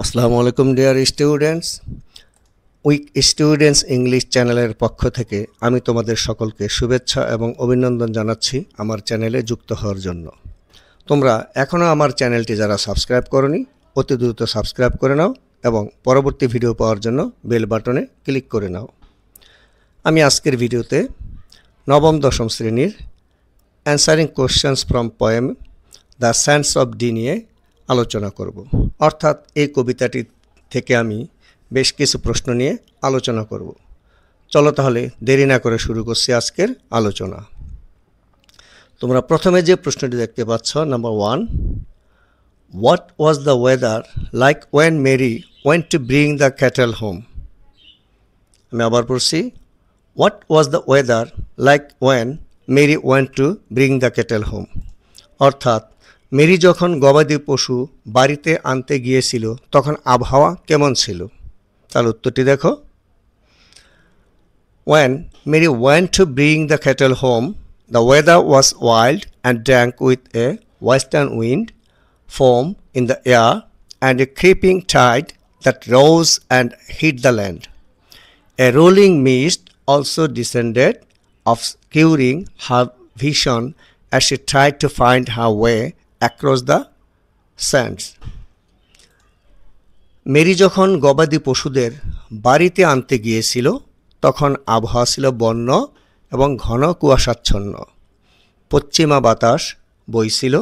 আসসালামু আলাইকুম dear students. Week students English চ্যানেলের পক্ষ থেকে আমি তোমাদের সকলকে শুভেচ্ছা এবং অভিনন্দন জানাচ্ছি আমার চ্যানেলে যুক্ত হওয়ার জন্য। তোমরা এখনও আমার চ্যানেলটি যারা সাবস্ক্রাইব করোনি অতি দ্রুত সাবস্ক্রাইব করে নাও এবং পরবর্তী ভিডিও পাওয়ার জন্য বেল বাটনে ক্লিক করে নাও। আমি আজকের ভিডিওতে নবম দশম শ্রেণীর answering questions from poem the sands of D নিয়ে আলোচনা করব। অর্থাৎ এই কবিতাটি থেকে আমি বেশ কিছু প্রশ্ন নিয়ে আলোচনা করব। চলো তাহলে দেরি না করে শুরু করছি আজকের আলোচনা। তোমরা প্রথমে যে প্রশ্নটি দেখতে পাচ্ছ, number 1, what was the weather like when Mary went to bring the cattle home? আমি আবার পড়ছি, what was the weather like when Mary went to bring the cattle home? অর্থাৎ মেরি যখন গবাদি পশু বাড়িতে আনতে গিয়েছিল তখন আবহাওয়া কেমন ছিল? তার উত্তরটি দেখো। When Mary went to bring the cattle home, the weather was wild and dank with a western wind, foam in the air, and a creeping tide that rose and hit the land. A rolling mist also descended, obscuring her vision as she tried to find her way across the sands. Mary যখন গবাদি পশুদের বাড়িতে আনতে গিয়েছিল তখন আবহাওয়া ছিল বন্য এবং ঘন কুয়াশাচ্ছন্ন। পশ্চিমা বাতাস বইছিল,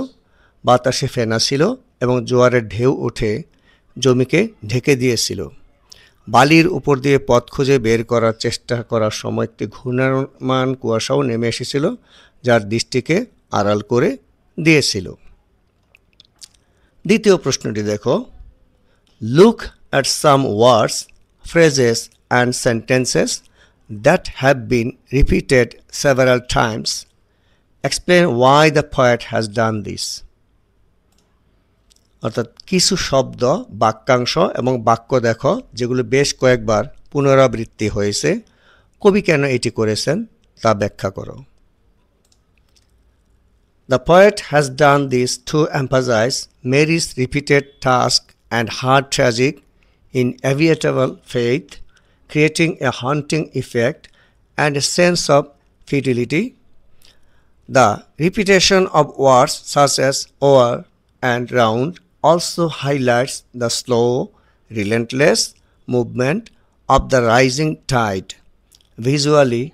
বাতাসে ফেনা ছিল এবং জোয়ারের ঢেউ উঠে জমিকে ঢেকে দিয়েছিল। বালির উপর দিয়ে পথ খুঁজে বের করার চেষ্টা করার সময় একটি ঘূর্ণায়মান কুয়াশাও নেমে এসেছিল, যার দৃষ্টিকে আড়াল করে দিয়েছিল। দ্বিতীয় প্রশ্নটি দেখো, look at some words, phrases and sentences that have been repeated several times. Explain why the poet has done this. অর্থাৎ কিছু শব্দ, বাক্যাংশ এবং বাক্য দেখো যেগুলো বেশ কয়েকবার পুনরাবৃত্তি হয়েছে, কবি কেন এটি করেছেন তা ব্যাখ্যা করো। The poet has done this to emphasize Mary's repeated task and her tragic, inevitable fate, creating a haunting effect and a sense of futility. The repetition of words such as over and round also highlights the slow, relentless movement of the rising tide, visually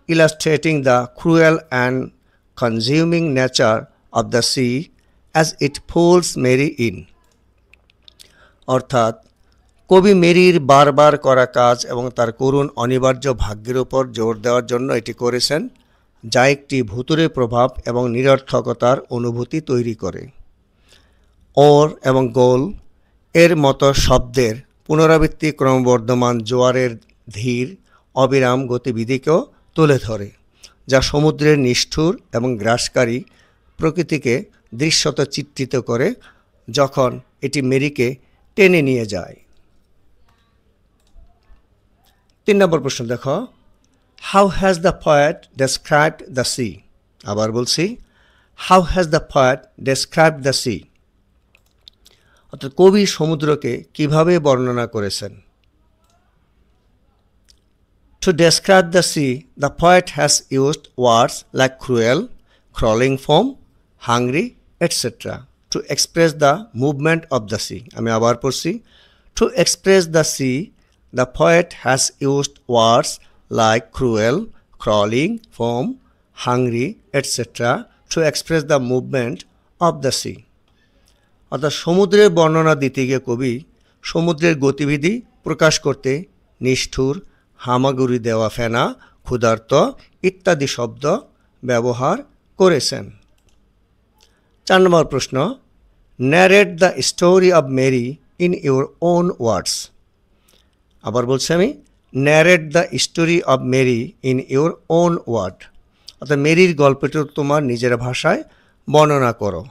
illustrating the cruel and consuming nature of the sea as it pulls Mary in. অর্থাৎ কবি মেরির বারবার করা কাজ এবং তার করুণ অনিবার্য ভাগ্যের উপর জোর দেওয়ার জন্য এটি করেছেন, যা একটি ভুতুড়ে প্রভাব এবং নিরর্থকতার অনুভূতি তৈরি করে। ওর এবং গোল এর মতো শব্দের পুনরাবৃত্তি ক্রমবর্ধমান জোয়ারের ধীর অবিরাম গতিবিধিকেও তুলে ধরে, যা সমুদ্রের নিষ্ঠুর এবং গ্রাসকারী প্রকৃতিকে দৃশ্যত চিত্রিত করে যখন এটি মেরিকে টেনে নিয়ে যায়। 3 নম্বর প্রশ্ন দেখো, how has the poet described the sea? আবার বলছি, how has the poet described the sea? অর্থাৎ কবি সমুদ্রকে কিভাবে বর্ণনা করেছেন। To describe the sea, the poet has used words like cruel, crawling foam, hungry, etc. to express the movement of the sea. আমি আবার পড়ছি, to express the sea, the poet has used words like cruel, crawling, foam, hungry, etc. to express the movement of the sea. অর্থাৎ সমুদ্রের বর্ণনা দিতে গিয়ে কবি সমুদ্রের গতিবিধি প্রকাশ করতে নিষ্ঠুর, হামাগুড়ি দেওয়া ফেনা, ক্ষুধার্ত ইত্যাদি শব্দ ব্যবহার করেছেন। 4 নম্বর প্রশ্ন, narrate the story of Mary in your own words. আবার বলছি আমি, narrate the story of Mary in your own word. অর্থাৎ মেরির গল্পটি তোমার নিজের ভাষায় বর্ণনা করো।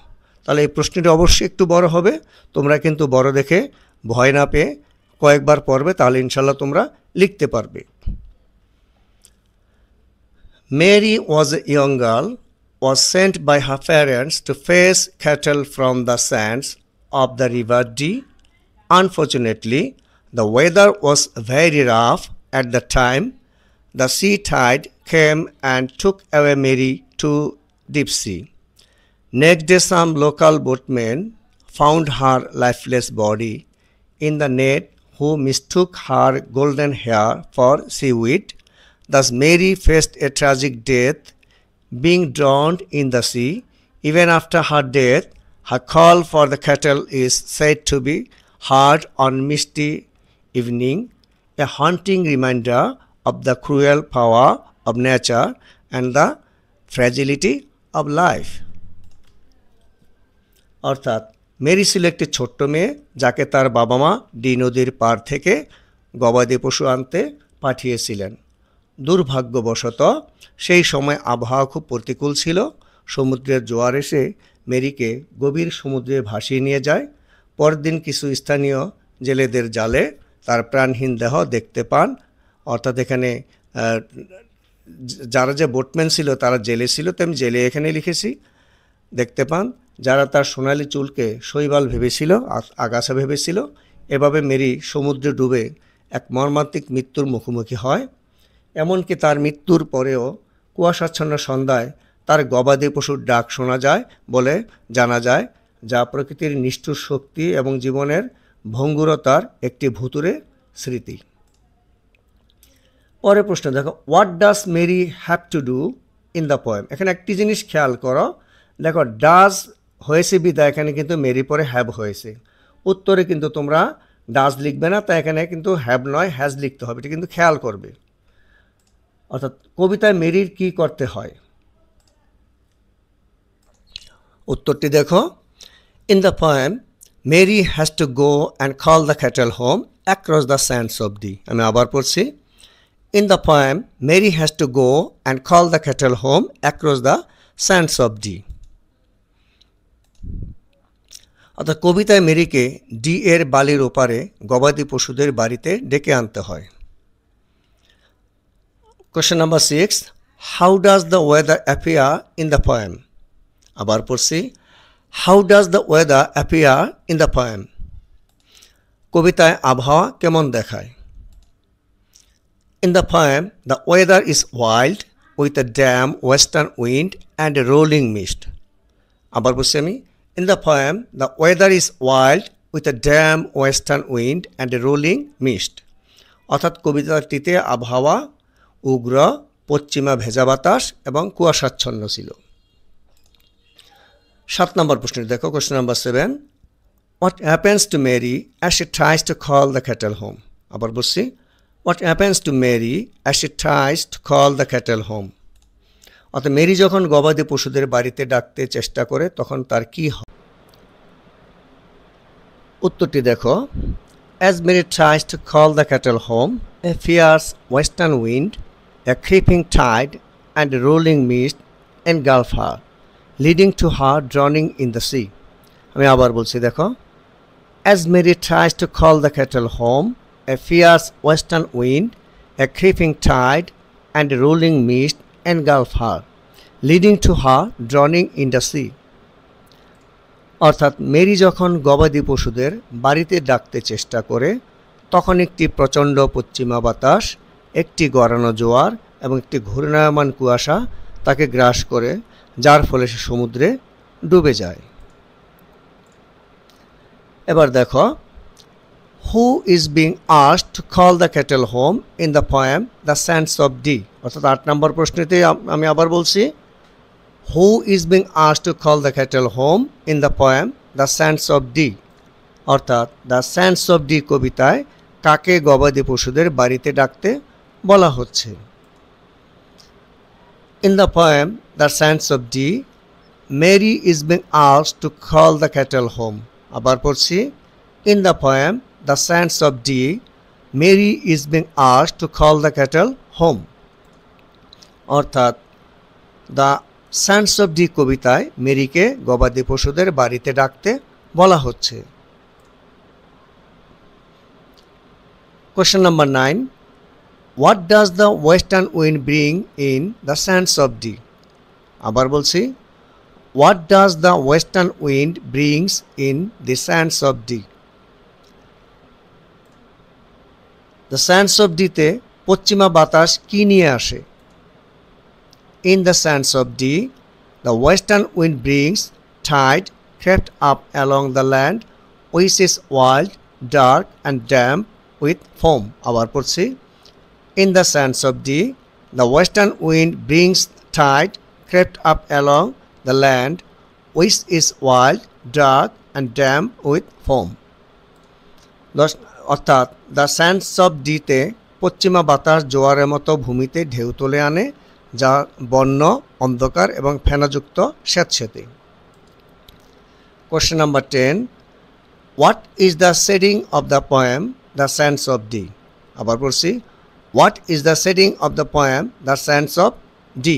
তাহলে এই প্রশ্নটি অবশ্যই একটু বড় হবে, তোমরা কিন্তু বড় দেখে ভয় না পেয়ে কয়েকবার পড়বে, তাহলে ইনশাল্লাহ তোমরা লিখতে পারবে। Mary was a young girl, was sent by her parents to fetch cattle from the sands of the river Dee Unfortunately, the weather was very rough at the time. The sea tide came and took away Mary to deep sea. Next day, some local boatmen found her lifeless body in the net, who mistook her golden hair for seaweed. Thus, Mary faced a tragic death, being drowned in the sea. Even after her death, her call for the cattle is said to be heard on misty evening, a haunting reminder of the cruel power of nature and the fragility of life. অর্থাৎ Mary ছিল একটি ছোট্ট মেয়ে যাকে তার বাবা মা D নদীর পার থেকে গবাদি পশু আনতে পাঠিয়েছিলেন। দুর্ভাগ্যবশত সেই সময় আবহাওয়া খুব প্রতিকূল ছিল। সমুদ্রের জোয়ার এসে মেরিকে গভীর সমুদ্রে ভাসিয়ে নিয়ে যায়। পরদিন কিছু স্থানীয় জেলেদের জালে তার প্রাণহীন দেহ দেখতে পান। অর্থাৎ এখানে যারা যে বোটম্যান ছিল তারা জেলে ছিল, তো আমি জেলে এখানে লিখেছি। দেখতে পান যারা তার সোনালি চুলকে শৈবাল ভেবেছিল, আগাছা ভেবেছিল। এভাবে মেরি সমুদ্রে ডুবে এক মর্মান্তিক মৃত্যুর মুখোমুখি হয়। এমনকি তার মৃত্যুর পরেও কুয়াশাচ্ছন্ন সন্ধ্যায় তার গবাদি পশুর ডাক শোনা যায় বলে জানা যায়, যা প্রকৃতির নিষ্ঠুর শক্তি এবং জীবনের ভঙ্গুরতার একটি ভুতুড়ে স্মৃতি। পরের প্রশ্ন দেখো, what does Mary have to do in the poem. এখানে একটি জিনিস খেয়াল করো, দেখো ডাজ হয়েছে বিদায় এখানে কিন্তু মেরি পরে হ্যাভ হয়েছে। উত্তরে কিন্তু তোমরা ডাজ লিখবে না, তাই এখানে কিন্তু হ্যাভ নয় হ্যাজ লিখতে হবে, এটা কিন্তু খেয়াল করবে। অর্থাৎ কবিতায় মেরির কি করতে হয়, উত্তরটি দেখো। In the poem Mary has to go and call the cattle home across the sands of Dee. আমি আবার পড়ছি। In the poem Mary has to go and call the cattle home across the sands of D. অর্থাৎ কবিতায় মেরিকে D এর বালির ওপারে গবাদি পশুদের বাড়িতে ডেকে আনতে হয়। Question number 6, how does the weather appear in the poem. আবার পড়ছি, how does the weather appear in the poem. কবিতায় আবহাওয়া কেমন দেখায়। In the poem the weather is wild with a damp western wind and a rolling mist. আবার বলছি আমি, in the poem the weather is wild with a damp western wind and a rolling mist। অর্থাৎ কবিতাটিতে আবহাওয়া উগ্র, পশ্চিমা ভেজা বাতাস এবং কুয়াশাচ্ছন্ন ছিল। 7 নম্বর প্রশ্ন দেখো, question number 7, what happens to Mary as she tries to call the cattle home। আবার বলছি, what happens to Mary as she tries to call the cattle home। অর্থাৎ মেরি যখন গবাদি পশুদের বাড়িতে ডাকতে চেষ্টা করে তখন তার কি হয়। উত্তরটি দেখো, as Mary tries to call the cattle home, a fierce western wind, a creeping tide and a rolling mist engulf her, leading to her drowning in the sea। আমি আবার বলছি দেখো, as Mary tries to call the cattle home, a fierce western wind, a creeping tide and a rolling mist engulf her, leading to her drowning in the sea। অর্থাৎ Mary যখন গবাদি পশুদের বাড়িতে ডাকতে চেষ্টা করে তখন একটি প্রচণ্ড পশ্চিমা বাতাস, একটি গড়ানো জোয়ার এবং একটি ঘূর্ণায়মান কুয়াশা তাকে গ্রাস করে, যার ফলে সে সমুদ্রে ডুবে যায়। এবার দেখো, who is being asked to call the cattle home in the poem the sands of D. অর্থাৎ 8 নম্বর প্রশ্নতে আমি আবার বলছি, who is being asked to call the cattle home in the poem the sands of D. অর্থাৎ the sands of Dee কবিতায় কাকে গবাদি পশুদের বাড়িতে ডাকতে বলা হচ্ছে। In the poem the sands of Dee Mary is being asked to call the cattle home. আবার পড়ছি, in the poem the sands of Dee Mary is being asked to call the cattle home. অর্থাৎ the sands of Dee কবিতায় মেরিকে গবাদি পশুদের বাড়িতে ডাকতে বলা হচ্ছে। Question number 9, what does the western wind bring in the sands of Dee. আবার বলছি, what does the western wind brings in the sands of Dee. The sands of ডিতে পশ্চিমা বাতাস কি নিয়ে আসে? In the sands of D, the western wind brings tide crept up along the land, which is wild, dark, and damp with foam. আবার পড়ছি। In the sands of D, the western wind brings tide crept up along the land, which is wild, dark, and damp with foam. অর্থাৎ the sands of ডিতে পশ্চিমা বাতাস জোয়ারের মতো ভূমিতে ঢেউ তুলে আনে, যা বন্য, অন্ধকার এবং ফেনাযুক্ত স্যাঁতসেঁতে। Question number 10, what is the setting of the poem the sands of Dee? আবার পড়ছি, what is the setting of the poem the sands of D?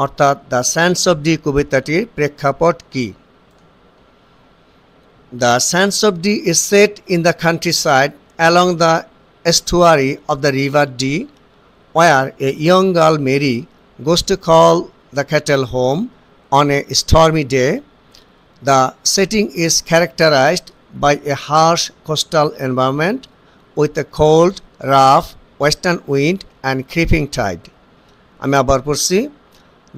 অর্থাৎ দ্য স্যান্ডস অফ ডি কবিতাটির প্রেক্ষাপট কি? The sands of Dee is set in the countryside along the estuary of the river Dee, where a young girl Mary goes to call the cattle home on a stormy day. The setting is characterized by a harsh coastal environment with a cold, rough western wind and creeping tide. আমি আবার পড়ছি,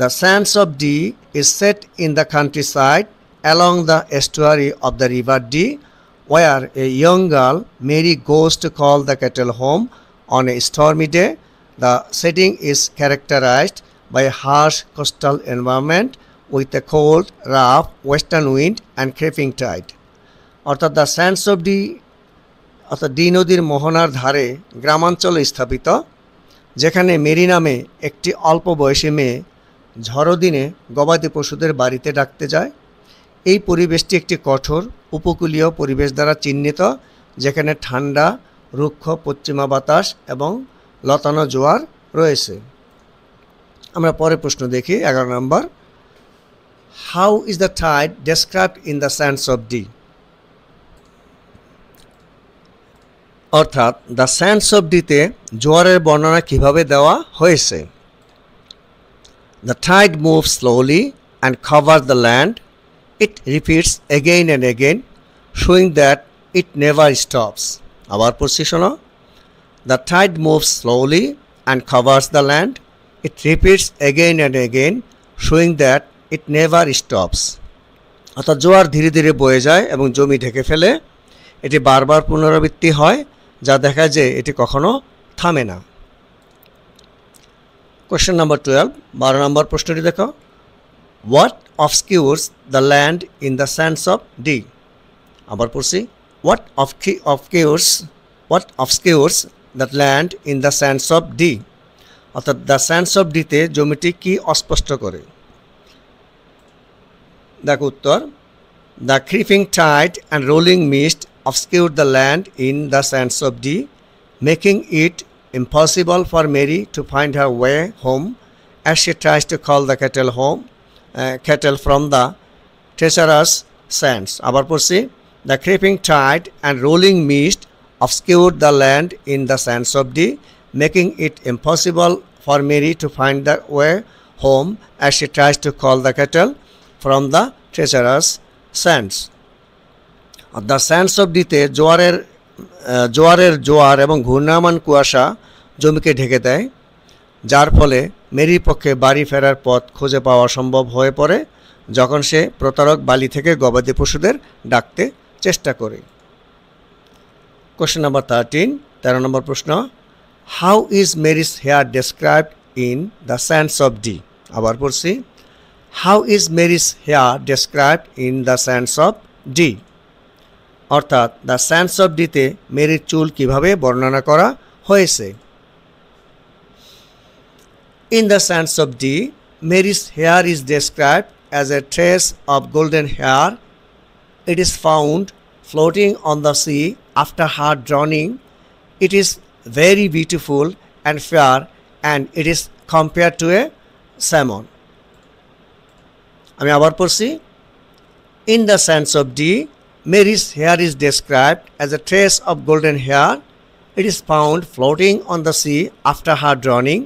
The sands of Dee is set in the countryside along the estuary of the river Dee, where a young girl Mary goes to call the cattle home on a stormy day. The setting is characterized by a harsh coastal environment with a cold, rough western wind and creeping tide. অর্থাৎ the sands of D অর্থাৎ D নদীর মোহনার ধারে গ্রামাঞ্চলে স্থাপিত, যেখানে Mary নামে একটি অল্প বয়সী মেয়ে ঝড়ো দিনে গবাদি পশুদের বাড়িতে ডাকতে যায়। এই পরিবেশটি একটি কঠোর উপকূলীয় পরিবেশ দ্বারা চিহ্নিত, যেখানে ঠান্ডা, রুক্ষ পশ্চিমা বাতাস এবং লতানো জোয়ার রয়েছে। আমরা পরের প্রশ্ন দেখি, 11 নম্বর, how is the tide described in the sands of D? অর্থাৎ দ্য স্যান্ডস অফ ডিতে জোয়ারের বর্ণনা কিভাবে দেওয়া হয়েছে? The tide moves slowly and cover the land. It repeats again and again, showing that it never stops. আবার পড়ছি শোনো, The tide moves slowly and covers the land. It repeats again and again, showing that it never stops. অর্থাৎ জোয়ার ধীরে ধীরে বয়ে যায় এবং জমি ঢেকে ফেলে। এটি বারবার পুনরাবৃত্তি হয়, যা দেখায় যে এটি কখনো থামে না। কোশ্চেন নাম্বার 12, 12 নম্বর প্রশ্নটি দেখো, What obscures the land in the sands of D? আবার পড়ছি, What obscures the land in the sands of D? অর্থাৎ দ্য স্যান্ডস অফ ডিতে জমিটি কি অস্পষ্ট করে? দেখো উত্তর, The creeping tide and rolling mist obscured the land in the sands of D, making it impossible for Mary to find her way home as she tries to call the cattle from the treacherous sands. আবার পড়ছি, The creeping tide and rolling mist obscured the land in the sands of D, making it impossible for Mary to find the way home as she tries to call the cattle from the treacherous sands. The sands of D তে জোয়ার এবং ঘূর্ণায়মান কুয়াশা জমিকে ঢেকে দেয়, যার ফলে মেরির পক্ষে বাড়ি ফেরার পথ খুঁজে পাওয়া অসম্ভব হয়ে পড়ে যখন সে প্রতারক বালি থেকে গবাদি পশুদের ডাকতে চেষ্টা করে। কোশ্চেন নাম্বার 13, 13 নম্বর প্রশ্ন, how is Mary's hair described in the sands of Dee? আবার পড়ছি, how is Mary's hair described in the sands of D? অর্থাৎ দ্য স্যান্ডস অফ ডিতে মেরির চুল কিভাবে বর্ণনা করা হয়েছে? In the sands of D, Mary's hair is described as a trace of golden hair. It is found floating on the sea after her drowning. It is very beautiful and fair, and it is compared to a salmon. আমি আবার পড়ছি, In the sands of D, Mary's hair is described as a trace of golden hair. It is found floating on the sea after her drowning.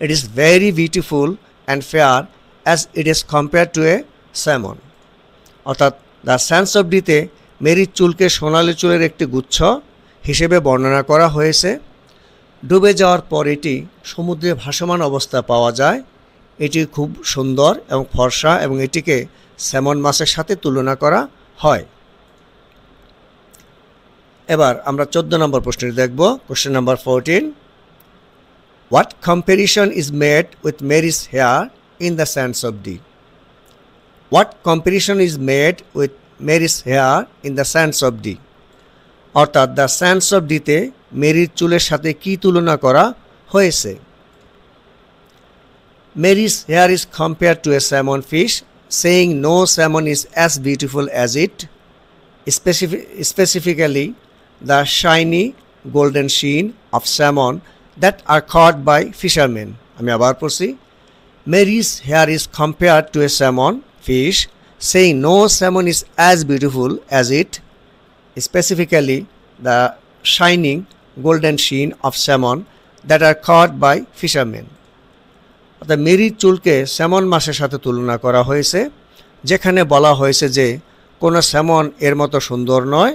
It is very beautiful and fair, as it is compared to a salmon. অর্থাৎ the sands of ডিতে মেরির চুলকে সোনালি চুলের একটি গুচ্ছ হিসেবে বর্ণনা করা হয়েছে। ডুবে যাওয়ার পর এটি সমুদ্রে ভাসমান অবস্থা পাওয়া যায়। এটি খুব সুন্দর এবং ফর্সা এবং এটিকে স্যামন মাছের সাথে তুলনা করা হয়। এবার আমরা 14 নম্বর প্রশ্নটি দেখব। Question number 14, what comparison is made with Mary's hair in the sands of Dee? What comparison is made with Mary's hair in the sands of D? অর্থাৎ দ্য স্যান্ডস অফ ডিতে মেরির চুলের সাথে কি তুলনা করা হয়েছে? Mary's hair is compared to a salmon fish, saying no salmon is as beautiful as it, specifically the shiny golden sheen of salmon that are caught by fishermen. আমি আবার পড়ছি। Mary's hair is compared to a salmon fish, saying no salmon is as beautiful as it, specifically the shining golden sheen of salmon that are caught by fishermen. অর্থাৎ মেরির চুলকে salmon মাছের সাথে তুলনা করা হয়েছে, যেখানে বলা হয়েছে যে কোনো স্যামন এর মতো সুন্দর নয়,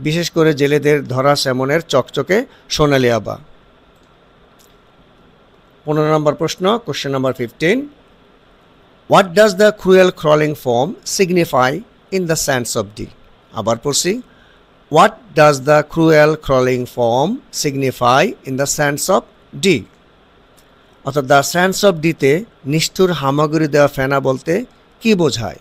বিশেষ করে জেলেদের ধরা স্যামনের চকচকে সোনালি আভা। 15 নম্বর প্রশ্ন, question number 15, what does the cruel crawling form signify in the sands of Dee? আবার পড়ছি, what does the cruel crawling form signify in the sands of D? অর্থাৎ দ্য স্যান্ডস অফ ডিতে নিষ্ঠুর হামাগুড়ি দেওয়া ফেনা বলতে কি বোঝায়?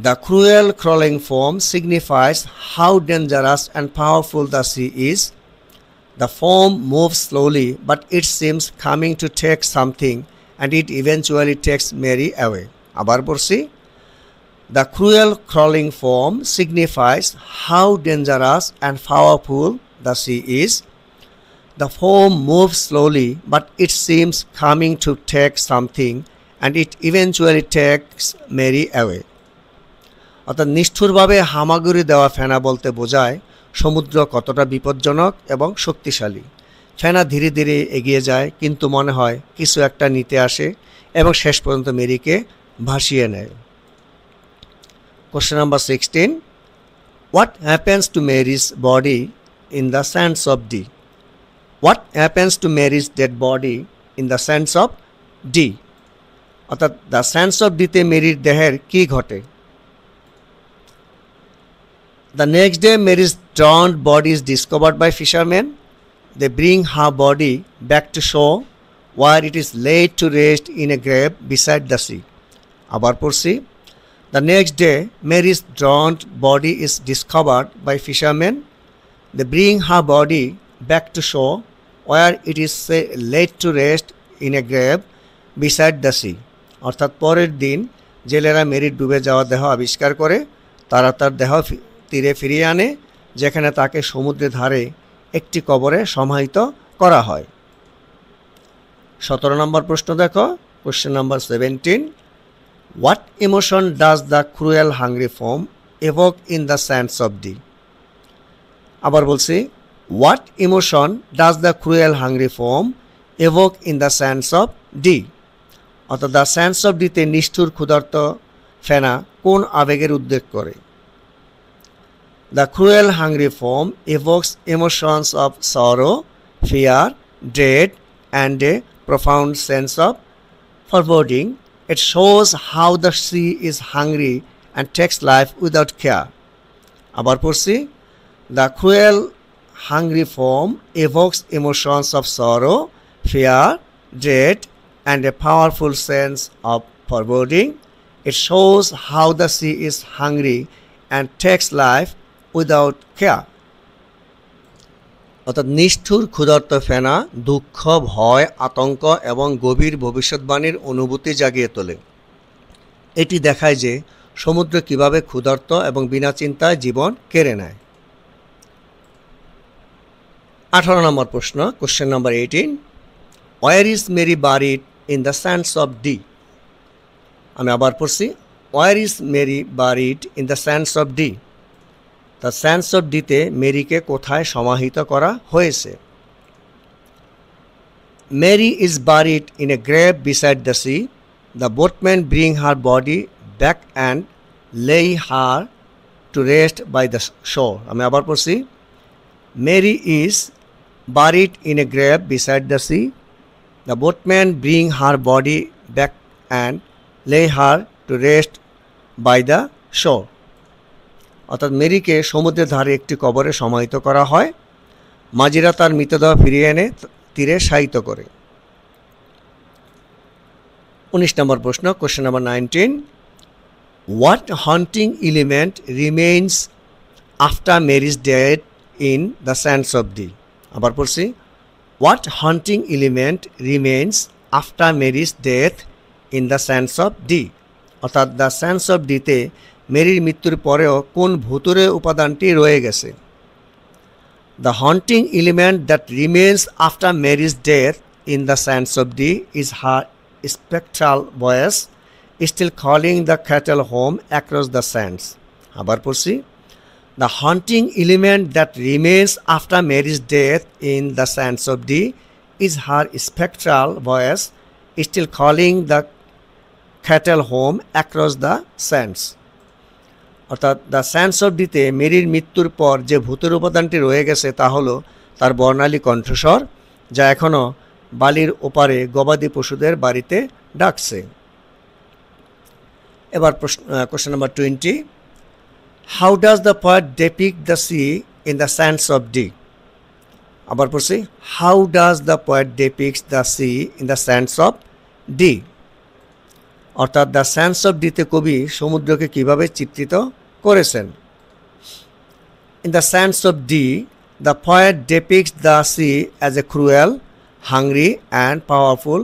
The cruel crawling form signifies how dangerous and powerful the sea is. The form moves slowly, but it seems coming to take something, and it eventually takes Mary away. আবার পড়ছি, the cruel crawling form signifies how dangerous and powerful the sea is. The form moves slowly, but it seems coming to take something, and it eventually takes Mary away. অর্থাৎ নিষ্ঠুরভাবে হামাগুড়ি দেওয়া ফেনা বলতে বোঝায় সমুদ্র কতটা বিপজ্জনক এবং শক্তিশালী। ফেনা ধীরে ধীরে এগিয়ে যায়, কিন্তু মনে হয় কিছু একটা নিতে আসে এবং শেষ পর্যন্ত মেরিকে ভাসিয়ে নেয়। Question number 16, what happens to Mary's body in the sands of Dee? What happens to Mary's dead body in the sands of D? অর্থাৎ দ্য স্যান্ডস অফ ডিতে মেরির দেহের কি ঘটে? The next day, Mary's drowned body is discovered by fishermen. They bring her body back to shore, where it is laid to rest in a grave beside the sea. আবার পড়ছি, the next day, Mary's drowned body is discovered by fishermen. They bring her body back to shore, where it is laid to rest in a grave beside the sea. অর্থাৎ পরের দিন জেলেরা মেরির ডুবে যাওয়া দেহ আবিষ্কার করে তারা তার দেহ তীরে ফিরিয়ে আনে, যেখানে তাকে সমুদ্রের ধারে একটি কবরে সমাহিত করা হয়। 17 নম্বর প্রশ্ন দেখো, question number 17, what emotion does the cruel hungry form এভোক in the sands of Dee? আবার বলছি, what emotion does the cruel hungry form এভোক in the sands of D? অর্থাৎ দ্য স্যান্ডস অফ ডিতে নিষ্ঠুর ক্ষুধার্ত ফেনা কোন আবেগের উদ্রেক করে? The cruel hungry form evokes emotions of sorrow, fear, dread, and a profound sense of foreboding. It shows how the sea is hungry and takes life without care. আবার পড়ছি, the cruel hungry form evokes emotions of sorrow, fear, dread, and a powerful sense of foreboding. It shows how the sea is hungry and takes life without care. অর্থাৎ নিষ্ঠুর ক্ষুধার্ত ফেনা দুঃখ, ভয়, আতঙ্ক এবং গভীর ভবিষ্যৎবাণীর অনুভূতি জাগিয়ে তোলে। এটি দেখায় যে সমুদ্র কিভাবে ক্ষুধার্ত এবং বিনা চিন্তায় জীবন কেড়ে নেয়। 18 নম্বর প্রশ্ন, question number 18, where is Mary buried in the sands of Dee? আমি আবার পড়ছি, where is Mary buried in the sands of Dee? The sands of ডিতে মেরিকে কোথায় সমাহিত করা হয়েছে? Mary is buried in a grave beside the sea. The boatman bring her body back and lay her to rest by the shore. আমি আবার পড়ছি, the boatman bring her body back and lay her to rest by the shore. Mary is buried in a grave beside the sea. The boatmen bring her body back and lay her to rest by the shore. অর্থাৎ মেরিকে সমুদ্রের ধারে একটি কবরে সমাহিত করা হয়। মাঝিরা তার মৃতদেহ ফিরিয়ে এনে তীরে শায়িত করে। 19 নম্বর প্রশ্ন, question number 19, what haunting element remains after Mary's death in the sands of Dee? আবার পড়ছি, what haunting element remains after Mary's death in the sands of D? অর্থাৎ দ্য স্যান্ডস অফ ডিতে মেরির মৃত্যুর পরেও কোন ভুতুড়ে উপাদানটি রয়ে গেছে? The haunting element that remains after Mary's death in the sands of Dee is her spectral voice still calling the cattle home across the sands. আবার পড়ছি, the haunting element that remains after Mary's death in the sands of Dee is her spectral voice still calling the cattle home across the sands. অর্থাৎ the sands of ডিতে মেরির মৃত্যুর পর যে ভূতের উপাদানটি রয়ে গেছে তা হলো তার বর্ণালী কণ্ঠস্বর, যা এখনও বালির ওপারে গবাদি পশুদের বাড়িতে ডাকছে। এবার question number 20, how does the poet depict the sea in the sands of Dee? আবার পড়ছি, how does the poet ডেপিক্টস the sea in the sands of D? অর্থাৎ দ্য স্যান্ডস অফ ডিতে কবি সমুদ্রকে কিভাবে চিত্রিত করেছেন? In the sands of Dee the poet ডেপিক্টস the sea as a cruel, hungry and powerful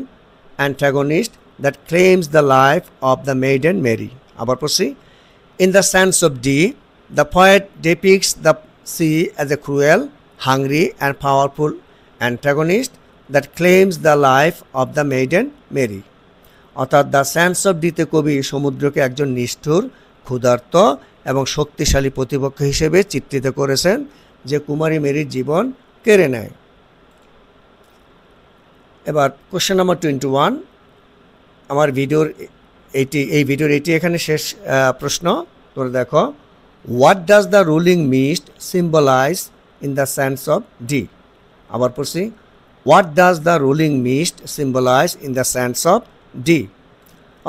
antagonist that claims the life of the maiden Mary. আবার পড়ছি, in the sense of D, the poet depicts the sea as a cruel, hungry and powerful antagonist that claims the life of the maiden Mary. অর্থাৎ the sense of ডিতে কবি সমুদ্রকে একজন নিষ্ঠুর, ক্ষুধার্ত এবং শক্তিশালী প্রতিপক্ষ হিসেবে চিত্রিত করেছেন যে কুমারী মেরির জীবন কেড়ে নেয়। এবার কোশ্চেন নাম্বার 21, আমার এই ভিডিওর এটি এখানে শেষ প্রশ্ন। তোমরা দেখো, what does the rolling mist symbolize in the sands of Dee? আবার পড়ছি, what does the rolling mist symbolize in the sands of D?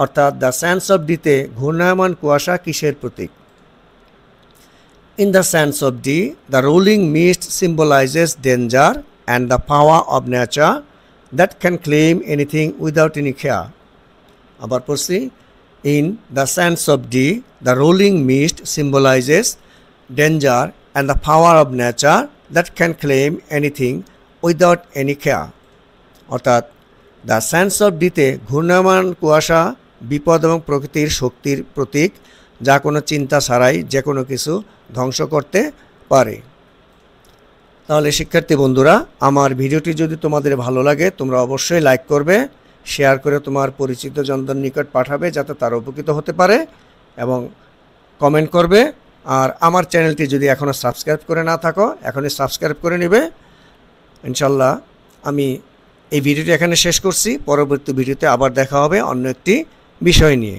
অর্থাৎ দ্য স্যান্ডস অফ ডিতে ঘূর্ণায়মান কুয়াশা কিসের প্রতীক? In the sands of Dee the rolling mist symbolizes danger and the power of nature that can claim anything without any care. আবার পড়ছি, in the sense of D, the rolling mist symbolizes danger and the power of nature that can claim anything without any care. অর্থাৎ the sense of D তে ঘূর্ণায়মান কুয়াশা বিপদ এবং প্রকৃতির শক্তির প্রতীক, যা কোনো চিন্তা ছাড়াই যে কোনো কিছু ধ্বংস করতে পারে। তাহলে শিক্ষার্থী বন্ধুরা, আমার ভিডিওটি যদি তোমাদের ভালো লাগে তোমরা অবশ্যই লাইক করবে, শেয়ার করে তোমার পরিচিত জনদের নিকট পাঠাবে যাতে তারা উপকৃত হতে পারে, এবং কমেন্ট করবে। আর আমার চ্যানেলটি যদি এখনও সাবস্ক্রাইব করে না থাকো এখনই সাবস্ক্রাইব করে নেবে। ইনশাল্লাহ আমি এই ভিডিওটি এখানে শেষ করছি। পরবর্তী ভিডিওতে আবার দেখা হবে অন্য একটি বিষয় নিয়ে।